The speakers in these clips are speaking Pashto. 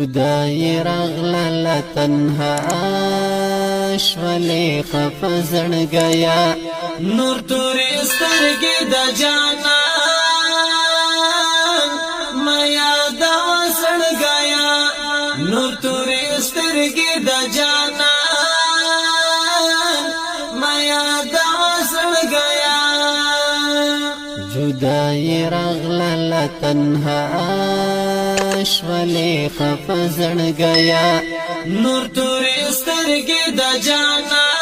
خدای رغلل تنها شولی خف زړګیا نور تورې سترګې د جانان میا د وسړګیا نور تورې سترګې د جانان میا د وسړګیا جدای رغلل تنها شولی خف زړګیا نور تورې سترګې د جانان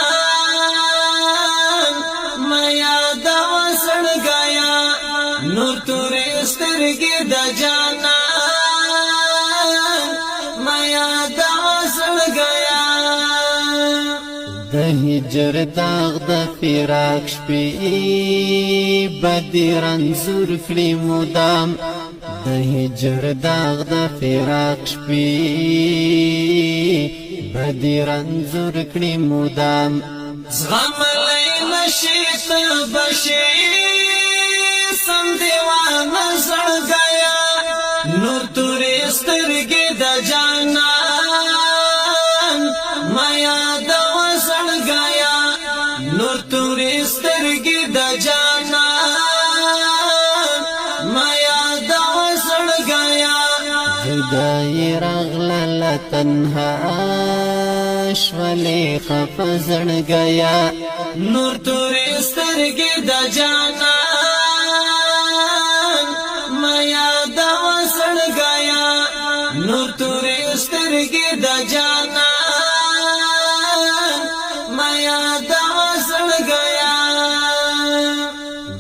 میا د وسړګیا نور تورې سترګې د جانان میا د وسړګیا د هجر داغ د فراق شپې بدی رنځور کړي مدام د هجر داغ د فراق شپې بدی رنځور کړي مدام زغملی نشي ته بشي سم دیوانه زړګیا نور تورې سترګې د جانان میا د وسړګیا نور تورې سترګې د جانان میا د وسړګیا جدای رغلل تنها شولی خف زړګیا نور تورې سترګې د جانان میا د وسړګیا نور تورې سترګې د جانان میا د وسړګیا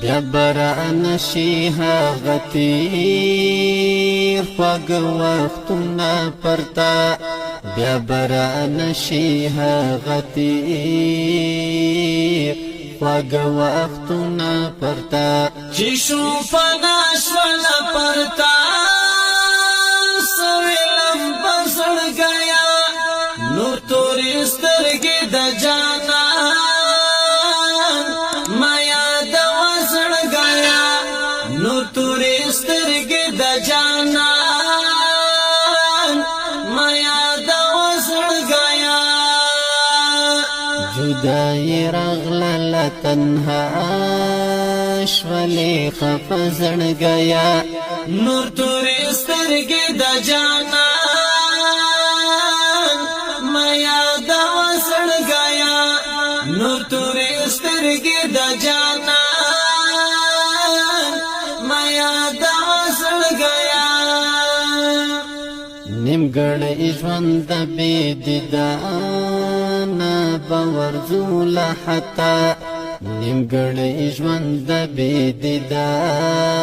بیا بران شي هغه تیر خوږ وختونه پرتا بیا بران شي هغه تیر خوږ وختونه پرتا چې شو فنا شول پرتا سویلم پسړګیا نور تورې سترګې د جانان میا د وسړګیا نور تورې سترګې د جانان میا د وسړګیا جدای رغلل تنها شولی خف زړګیا نور تورې سترګې د جانان میا د وسړګیا نور تورې سترګې د جانان میا د وسړګیا نیمګړی ژوند بې دیدانه باور زوله حتا نیمګړی ژوند بې دیدانه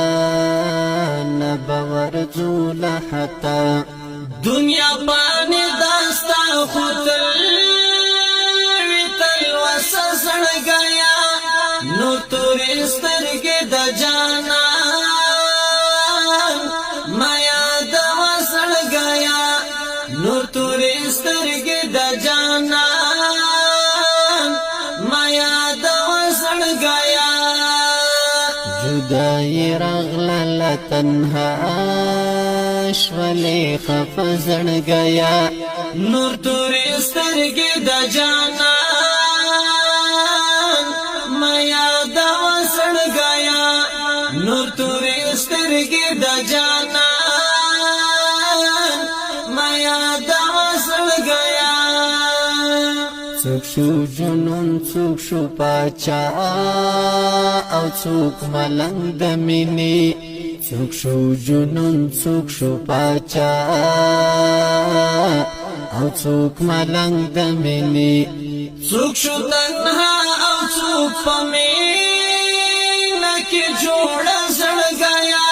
باور زوله حتا دنیا باندې داستا خطر ویتل وسړګیا نور تورې سترګې د جانان میا د وسړګیا نور تورې سترګې د جانان میا د وسړګیا جدای رغلل تنها شولی خف زړګیا نور تورې سترګې د جانان میا د وسړګیا نور تورې سترګې د جانان میا د وسړګیا څوک شو جنون څوک شو پاچا او څوک ملنګ د مینې څوک شو جنون څوک شو پاچا او څوک ملنګ د مینې څوک شو تنها او څوک په مینه کې جوړه زړګیا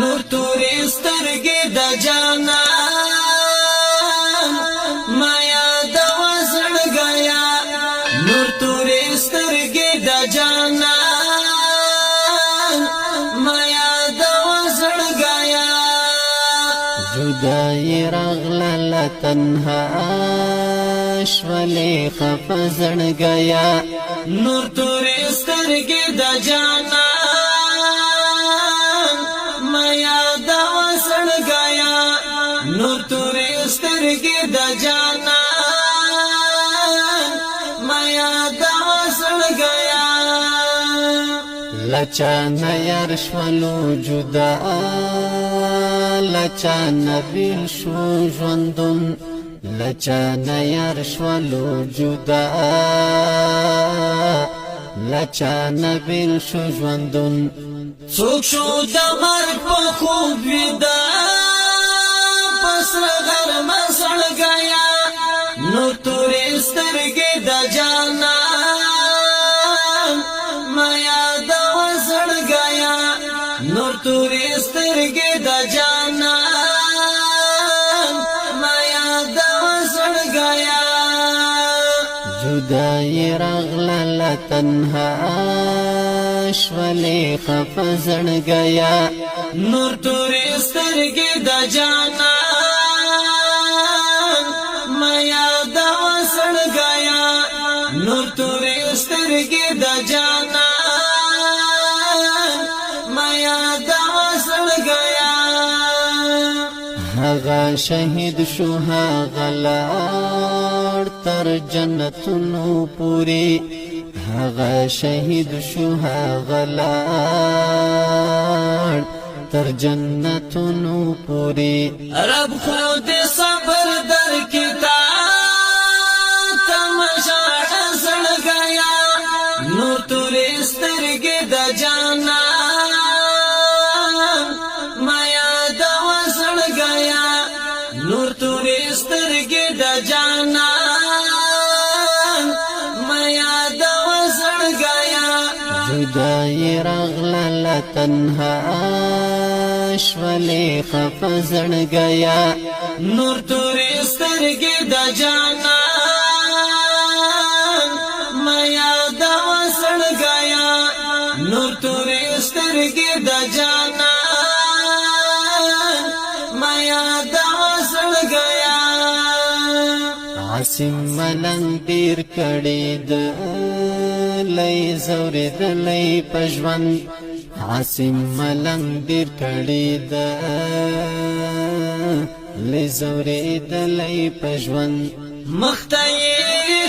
نور تورې سترګې د جانان میا د وسړګیا نور تورې سترګې د جانان میا د وسړګیا جدای رغلل تنها شولی خف زړګیا نور تورې سترګې د جانان میا د وسړګیا نور تورې سترګې د جانان میا د وسړ گیا لچانا یار شولو جدا لچانا بیل شو ژوندون لچانا یار شولو جدا لچانا بیل شو ژوندون څوک شو د مرګ په خوب ویدا پسر غرمه سړ گیا نو تورې سترګې د جانان میا د وسړ گیا نور تورې سترګې د جانان میا د وسړ گیا جدائی رغلا تنها شولی خفزن گیا نور تورې سترګې د جانان میا د وسړ گیا نور تورې سترګې د جانان میا د وسړ گیا هغه شهید شو هغه لار تر جنتونو پوری هغه شهید شو هغه لار تر جنتونو پوری رب خود صبر در کتاب تماشا سړ گیا نور تورې سترګې د جانان میا د وسړ گیا نور تورې سترګې د جانان میا د وسړ گیا جدائی رغلا تنها شولی خفزن گیا نور تورې سترګې د جانان میا د وسړ گیا نور تورې سترګې د جانان میا د وسړ گیا عاصم ملنګ ډیر کړي د لای زوري د لای پژوند عاصم ملنګ ډیر کړي د لای زوري د لای پژوند مختای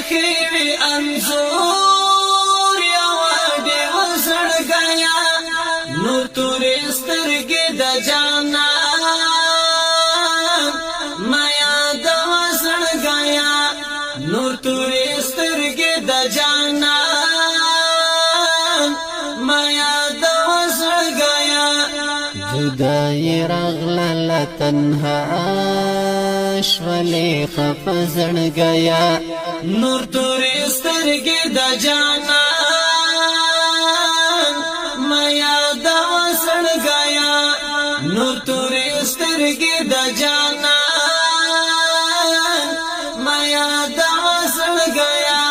خیوی انزور یا وډه وسړ گیا نور تورې سترګې د جانان میا د وسړ گیا نور تورې سترګې د جانان میا د وسړ گیا جدائی رغلا تنها شولی خفزن گیا نور تورې سترګې د جانان میا د وسړ گیا نور تورې سترګې د جانان میا د وسړ گیا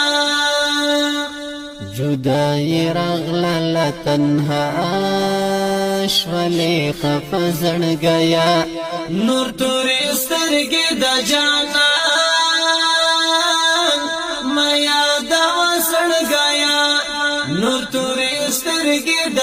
جدائی رغلا تنها شولی خفزن گیا نور تورې سترګې د جانان میا د وسړ گیا نور تورې سترګې د